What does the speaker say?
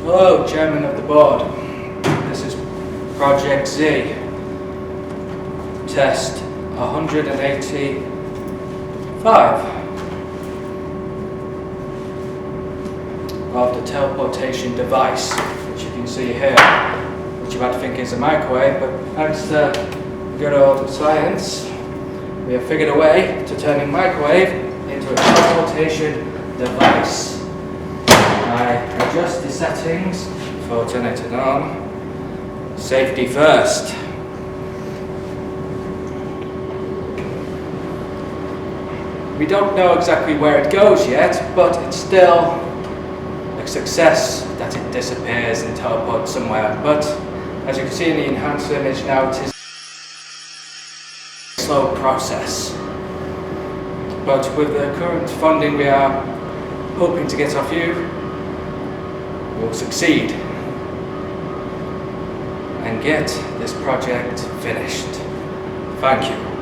Hello, Chairman of the Board. This is Project Z. Test 185 of the teleportation device, which you can see here, which you might think is a microwave, but thanks to good old science, we have figured a way to turning microwave into a teleportation device. I adjust the settings before turning it on. Safety first. We don't know exactly where it goes yet, but it's still a success that it disappears and teleports somewhere. But as you can see in the enhanced image now, it is a slow process. But with the current funding we are hoping to get off you, we'll succeed and get this project finished. Thank you.